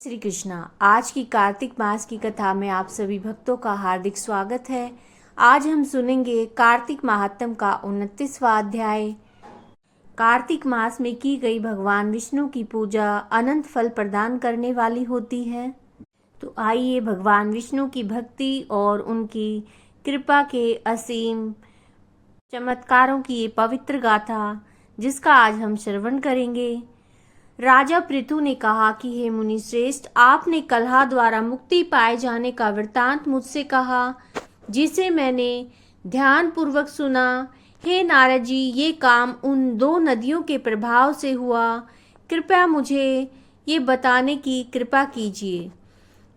श्री कृष्णा। आज की कार्तिक मास की कथा में आप सभी भक्तों का हार्दिक स्वागत है। आज हम सुनेंगे कार्तिक महात्म का 29वां अध्याय। कार्तिक मास में की गई भगवान विष्णु की पूजा अनंत फल प्रदान करने वाली होती है। तो आइए भगवान विष्णु की भक्ति और उनकी कृपा के असीम चमत्कारों की ये पवित्र गाथा जिसका आज हम श्रवण करेंगे। राजा पृथु ने कहा कि हे मुनि श्रेष्ठ, आपने कलह द्वारा मुक्ति पाए जाने का वृतांत मुझसे कहा, जिसे मैंने ध्यान पूर्वक सुना। हे नारद जी, ये काम उन दो नदियों के प्रभाव से हुआ। कृपया मुझे ये बताने की कृपा कीजिए।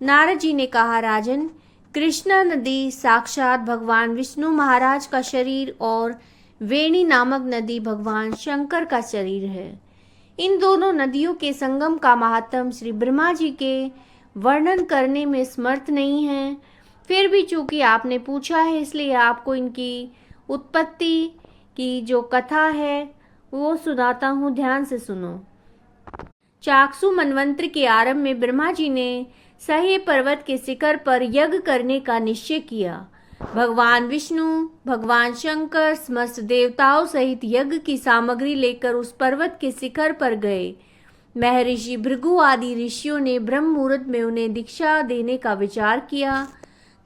नारद जी ने कहा, राजन, कृष्णा नदी साक्षात भगवान विष्णु महाराज का शरीर और वेणी नामक नदी भगवान शंकर का शरीर है। इन दोनों नदियों के संगम का महात्म श्री ब्रह्मा जी के वर्णन करने में समर्थ नहीं है। फिर भी चूंकि आपने पूछा है, इसलिए आपको इनकी उत्पत्ति की जो कथा है वो सुनाता हूँ, ध्यान से सुनो। चाक्षु मनवंत्र के आरंभ में ब्रह्मा जी ने सह्य पर्वत के शिखर पर यज्ञ करने का निश्चय किया। भगवान विष्णु, भगवान शंकर समस्त देवताओं सहित यज्ञ की सामग्री लेकर उस पर्वत के शिखर पर गए। महर्षि भृगु आदि ऋषियों ने ब्रह्म मुहूर्त में उन्हें दीक्षा देने का विचार किया।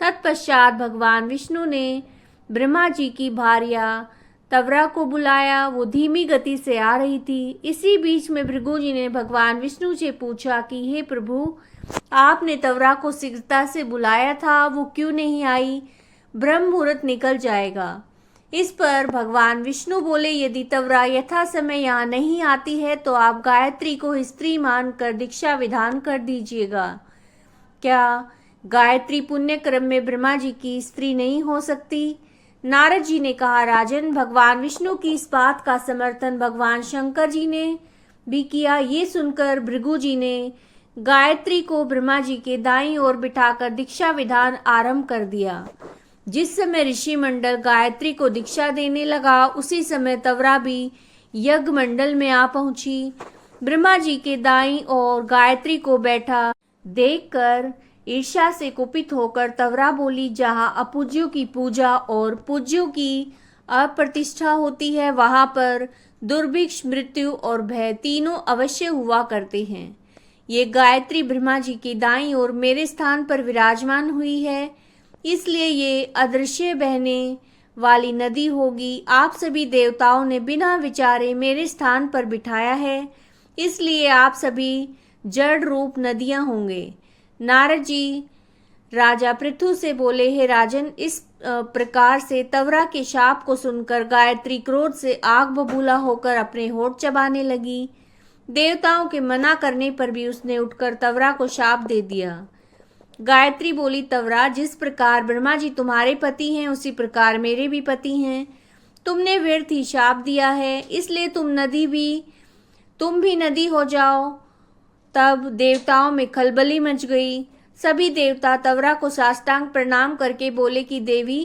तत्पश्चात भगवान विष्णु ने ब्रह्मा जी की भार्या तवरा को बुलाया। वो धीमी गति से आ रही थी। इसी बीच में भृगु जी ने भगवान विष्णु से पूछा कि हे प्रभु, आपने तवरा को शीघ्रता से बुलाया था, वो क्यों नहीं आई? ब्रह्म मुहूर्त निकल जाएगा। इस पर भगवान विष्णु बोले, यदि तवरा यथा समय यहाँ नहीं आती है तो आप गायत्री को स्त्री मानकर दीक्षा विधान कर दीजिएगा। क्या गायत्री पुण्य क्रम में ब्रह्मा जी की स्त्री नहीं हो सकती? नारद जी ने कहा, राजन, भगवान विष्णु की इस बात का समर्थन भगवान शंकर जी ने भी किया। ये सुनकर भृगु जी ने गायत्री को ब्रह्मा जी के दाईं ओर बिठाकर दीक्षा विधान आरंभ कर दिया। जिस समय ऋषि मंडल गायत्री को दीक्षा देने लगा, उसी समय तवरा भी यज्ञ मंडल में आ पहुंची। ब्रह्मा जी के दाईं ओर गायत्री को बैठा देखकर ईर्ष्या से कुपित होकर तवरा बोली, जहाँ अपूज्यों की पूजा और पूज्यों की अप्रतिष्ठा होती है, वहां पर दुर्भिक्ष, मृत्यु और भय तीनों अवश्य हुआ करते हैं। ये गायत्री ब्रह्मा जी की दाईं ओर मेरे स्थान पर विराजमान हुई है, इसलिए ये अदृश्य बहने वाली नदी होगी। आप सभी देवताओं ने बिना विचारे मेरे स्थान पर बिठाया है, इसलिए आप सभी जड़ रूप नदियां होंगे। नारद जी राजा पृथु से बोले, हे राजन, इस प्रकार से तवरा के शाप को सुनकर गायत्री क्रोध से आग बबूला होकर अपने होठ चबाने लगी। देवताओं के मना करने पर भी उसने उठकर तवरा को शाप दे दिया। गायत्री बोली, तवरा, जिस प्रकार ब्रह्मा जी तुम्हारे पति हैं, उसी प्रकार मेरे भी पति हैं। तुमने व्यर्थ ही शाप दिया है, इसलिए तुम भी नदी हो जाओ। तब देवताओं में खलबली मच गई। सभी देवता तवरा को साष्टांग प्रणाम करके बोले कि देवी,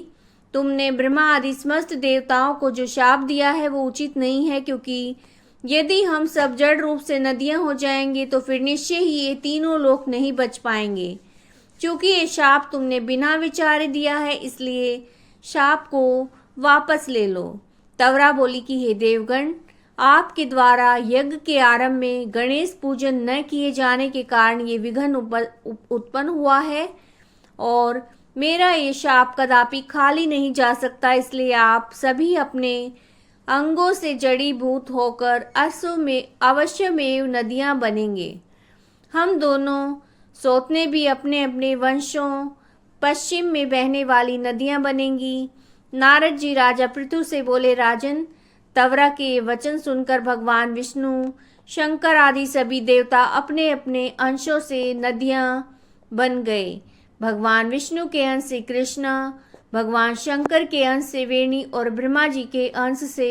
तुमने ब्रह्मा आदि समस्त देवताओं को जो शाप दिया है वो उचित नहीं है, क्योंकि यदि हम सब जड़ रूप से नदियां हो जाएंगे तो फिर निश्चय ही ये तीनों लोक नहीं बच पाएंगे। क्योंकि ये शाप तुमने बिना विचारे दिया है, इसलिए शाप को वापस ले लो। तवरा बोली कि हे देवगण, आपके द्वारा यज्ञ के आरंभ में गणेश पूजन न किए जाने के कारण ये विघ्न उत्पन्न हुआ है और मेरा ये शाप कदापि खाली नहीं जा सकता। इसलिए आप सभी अपने अंगों से जड़ीभूत होकर अवश्यमेव नदियां बनेंगे। हम दोनों सौतने भी अपने अपने वंशों पश्चिम में बहने वाली नदियां बनेंगी। नारद जी राजा पृथु से बोले, राजन, तवरा के वचन सुनकर भगवान विष्णु, शंकर आदि सभी देवता अपने अपने अंशों से नदियां बन गए। भगवान विष्णु के अंश से कृष्णा, भगवान शंकर के अंश से वेणी और ब्रह्मा जी के अंश से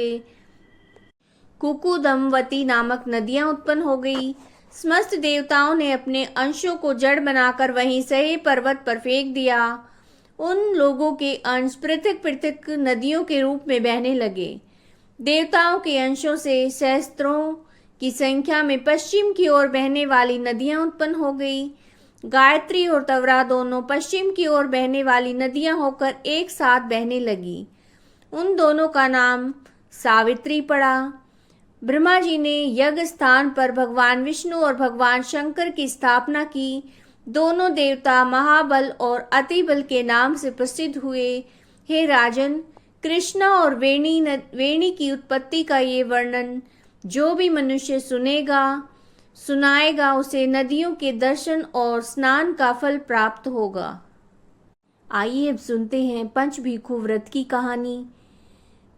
कुकुदमवती नामक नदियां उत्पन्न हो गई। समस्त देवताओं ने अपने अंशों को जड़ बनाकर वहीं सहे पर्वत पर फेंक दिया। उन लोगों के अंश पृथक पृथक नदियों के रूप में बहने लगे। देवताओं के अंशों से सहस्त्रों की संख्या में पश्चिम की ओर बहने वाली नदियां उत्पन्न हो गई। गायत्री और तवरा दोनों पश्चिम की ओर बहने वाली नदियां होकर एक साथ बहने लगी। उन दोनों का नाम सावित्री पड़ा। ब्रह्मा जी ने यज्ञ स्थान पर भगवान विष्णु और भगवान शंकर की स्थापना की। दोनों देवता महाबल और अतिबल के नाम से प्रसिद्ध हुए। हे राजन, कृष्णा और वेणी की उत्पत्ति का ये वर्णन जो भी मनुष्य सुनाएगा उसे नदियों के दर्शन और स्नान का फल प्राप्त होगा। आइए अब सुनते हैं पंचभिक्षु व्रत की कहानी।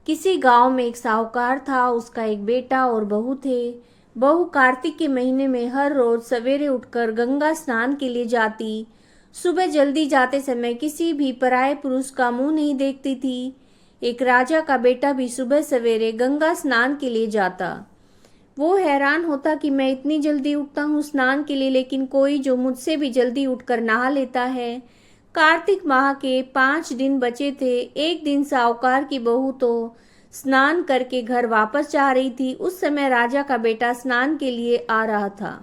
किसी गांव में एक साहूकार था। उसका एक बेटा और बहू थे। बहू कार्तिक के महीने में हर रोज सवेरे उठकर गंगा स्नान के लिए जाती। सुबह जल्दी जाते समय किसी भी पराये पुरुष का मुंह नहीं देखती थी। एक राजा का बेटा भी सुबह सवेरे गंगा स्नान के लिए जाता। वो हैरान होता कि मैं इतनी जल्दी उठता हूँ स्नान के लिए, लेकिन कोई जो मुझसे भी जल्दी उठकर नहा लेता है। कार्तिक माह के 5 दिन बचे थे। एक दिन साहूकार की बहू तो स्नान करके घर वापस जा रही थी। उस समय राजा का बेटा स्नान के लिए आ रहा था।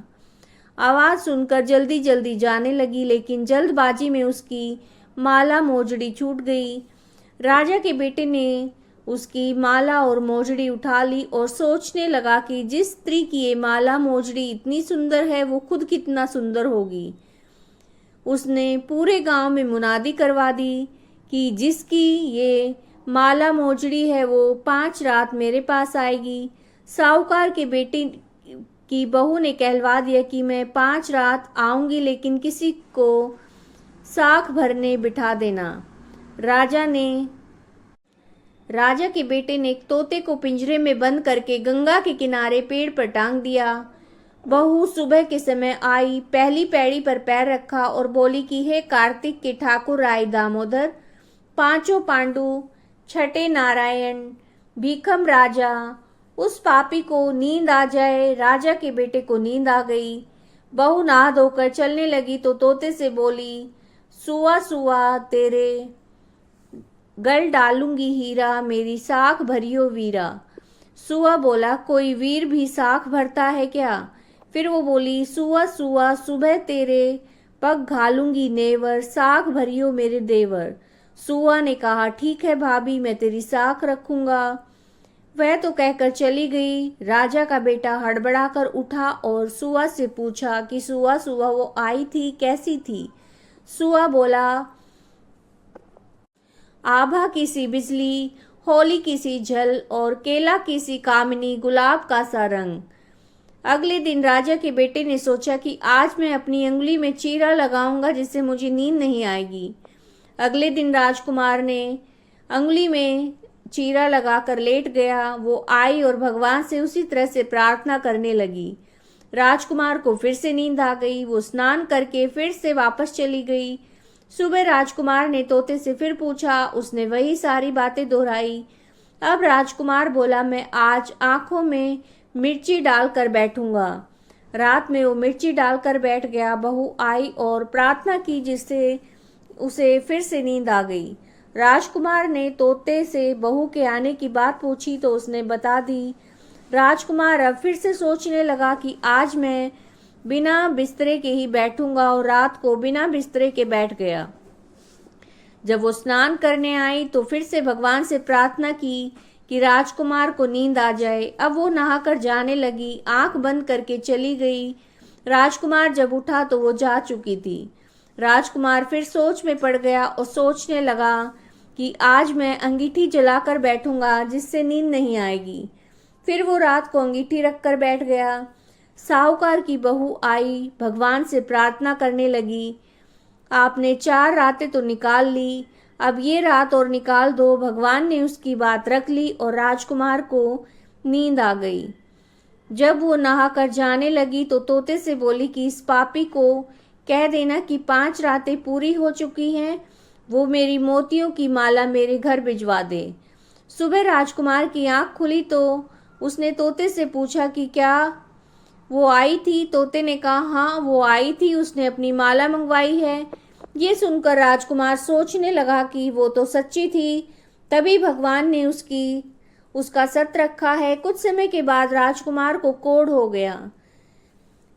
आवाज सुनकर जल्दी जल्दी जाने लगी, लेकिन जल्दबाजी में उसकी माला मोजड़ी छूट गई। राजा के बेटे ने उसकी माला और मोजड़ी उठा ली और सोचने लगा कि जिस स्त्री की ये माला मोजड़ी इतनी सुंदर है वो खुद कितना सुंदर होगी। उसने पूरे गांव में मुनादी करवा दी कि जिसकी ये माला मोजड़ी है वो 5 रात मेरे पास आएगी। साहूकार के बेटे की बहू ने कहलवा दिया कि मैं 5 रात आऊंगी, लेकिन किसी को साख भरने बिठा देना। राजा के बेटे ने एक तोते को पिंजरे में बंद करके गंगा के किनारे पेड़ पर टांग दिया। बहू सुबह के समय आई, पहली पैड़ी पर पैर रखा और बोली कि हे कार्तिक के ठाकुर राय दामोदर, 5 पांडु, छठे नारायण, भीखम राजा, उस पापी को नींद आ जाए। राजा के बेटे को नींद आ गई। बहू नहा धोकर चलने लगी तो तोते से बोली, सुआ सुआ तेरे गल डालूंगी हीरा, मेरी साख भरियो वीरा। सुआ बोला, कोई वीर भी साख भरता है क्या? फिर वो बोली, सुआ सुआ सुबह तेरे पग घालूंगी नेवर, साख भरियो मेरे देवर। सुआ ने कहा, ठीक है भाभी, मैं तेरी साख रखूंगा। वह तो कहकर चली गई। राजा का बेटा हड़बड़ाकर उठा और सुआ से पूछा कि सुआ सुआ वो आई थी, कैसी थी? सुआ बोला, आभा की सी बिजली, होली की सी झल और केला की सी कामिनी, गुलाब का सा रंग। अगले दिन राजा के बेटे ने सोचा कि आज मैं अपनी अंगुली में चीरा लगाऊंगा जिससे मुझे नींद नहीं आएगी। अगले दिन राजकुमार ने अंगुली में चीरा लगाकर लेट गया। वो आई और भगवान से उसी तरह से प्रार्थना करने लगी। राजकुमार को फिर से नींद आ गई। वो स्नान करके फिर से वापस चली गई। सुबह राजकुमार ने तोते से फिर पूछा। उसने वही सारी बातें दोहराई। अब राजकुमार बोला, मैं आज आंखों में मिर्ची डालकर बैठूंगा। रात में वो मिर्ची डालकर बैठ गया। बहू आई और प्रार्थना की जिससे उसे फिर से नींद आ गई। राजकुमार ने तोते से बहू के आने की बात पूछी तो उसने बता दी। राजकुमार अब फिर से सोचने लगा कि आज मैं बिना बिस्तरे के ही बैठूंगा और रात को बिना बिस्तरे के बैठ गया। जब वो स्नान करने आई तो फिर से भगवान से प्रार्थना की कि राजकुमार को नींद आ जाए। अब वो नहाकर जाने लगी, आंख बंद करके चली गई। राजकुमार जब उठा तो वो जा चुकी थी। राजकुमार फिर सोच में पड़ गया और सोचने लगा कि आज मैं अंगीठी जलाकर बैठूंगा जिससे नींद नहीं आएगी। फिर वो रात को अंगीठी रखकर बैठ गया। साहूकार की बहू आई, भगवान से प्रार्थना करने लगी, आपने 4 रातें तो निकाल ली, अब ये रात और निकाल दो। भगवान ने उसकी बात रख ली और राजकुमार को नींद आ गई। जब वो नहाकर जाने लगी तो तोते से बोली कि इस पापी को कह देना कि 5 रातें पूरी हो चुकी हैं, वो मेरी मोतियों की माला मेरे घर भिजवा दे। सुबह राजकुमार की आंख खुली तो उसने तोते से पूछा कि क्या वो आई थी? तोते ने कहा, हाँ वो आई थी, उसने अपनी माला मंगवाई है। ये सुनकर राजकुमार सोचने लगा कि वो तो सच्ची थी। तभी भगवान ने उसका सत रखा है। कुछ समय के बाद राजकुमार को कोढ़ हो गया।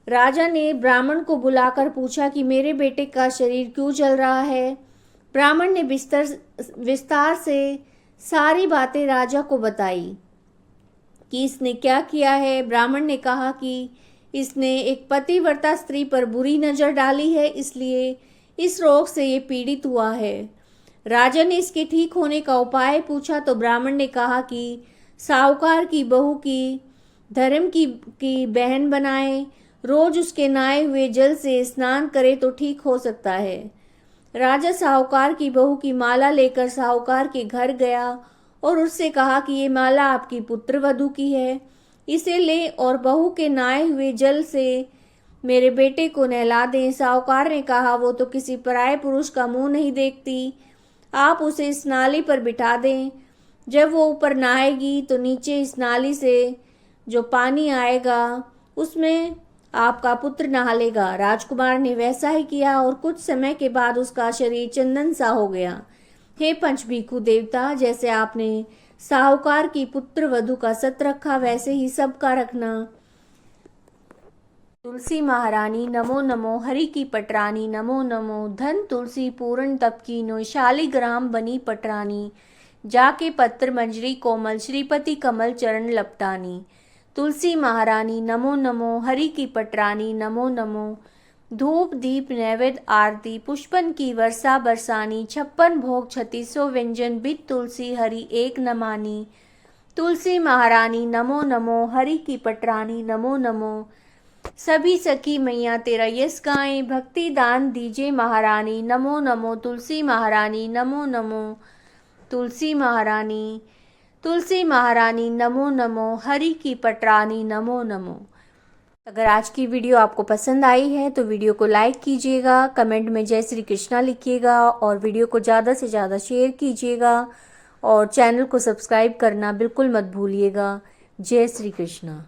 राजा ने ब्राह्मण को बुलाकर पूछा कि मेरे बेटे का शरीर क्यों जल रहा है। ब्राह्मण ने विस्तार से सारी बातें राजा को बताई कि इसने क्या किया है। ब्राह्मण ने कहा कि इसने एक पतिव्रता स्त्री पर बुरी नजर डाली है, इसलिए इस रोग से ये पीड़ित हुआ है। राजा ने इसके ठीक होने का उपाय पूछा तो ब्राह्मण ने कहा कि साहूकार की बहू की धर्म की बहन बनाए, रोज उसके नहाए हुए जल से स्नान करे तो ठीक हो सकता है। राजा साहूकार की बहू की माला लेकर साहूकार के घर गया और उससे कहा कि ये माला आपकी पुत्र वधू की है, इसे ले और बहू के नहाए हुए जल से मेरे बेटे को नहला दें। साहूकार ने कहा वो तो किसी पराये पुरुष का मुंह नहीं देखती, आप उसे इस नाली पर बिठा दें। जब वो ऊपर नहाएगी तो नीचे इस नाली से जो पानी आएगा उसमें आपका पुत्र नहा लेगा। राजकुमार ने वैसा ही किया और कुछ समय के बाद उसका शरीर चंदन सा हो गया। हे पंचभीखु देवता, जैसे आपने साहूकार की पुत्र वधू का सत रखा वैसे ही सबका रखना। तुलसी महारानी नमो नमो, हरि की पटरानी नमो नमो, धन तुलसी पूर्ण तप कीनो, शालिग्राम बनी पटरानी, जाके पत्र मंजरी कोमल, श्रीपति कमल चरण लपटानी। तुलसी महारानी नमो नमो, हरि की पटरानी नमो नमो, धूप दीप नैवेद्य आरती पुष्पन की वर्षा बरसानी, 56 भोग 3600 व्यंजन बिद तुलसी हरि एक नमानी। तुलसी महारानी नमो नमो, हरि की पटरानी नमो नमो, सभी सखी मैया तेरा यश गाएं, भक्ति दान दीजे महारानी नमो नमो। तुलसी महारानी नमो नमो, तुलसी महारानी नमो नमो, हरि की पटरानी नमो नमो। अगर आज की वीडियो आपको पसंद आई है तो वीडियो को लाइक कीजिएगा, कमेंट में जय श्री कृष्णा लिखिएगा और वीडियो को ज़्यादा से ज़्यादा शेयर कीजिएगा और चैनल को सब्सक्राइब करना बिल्कुल मत भूलिएगा। जय श्री कृष्णा।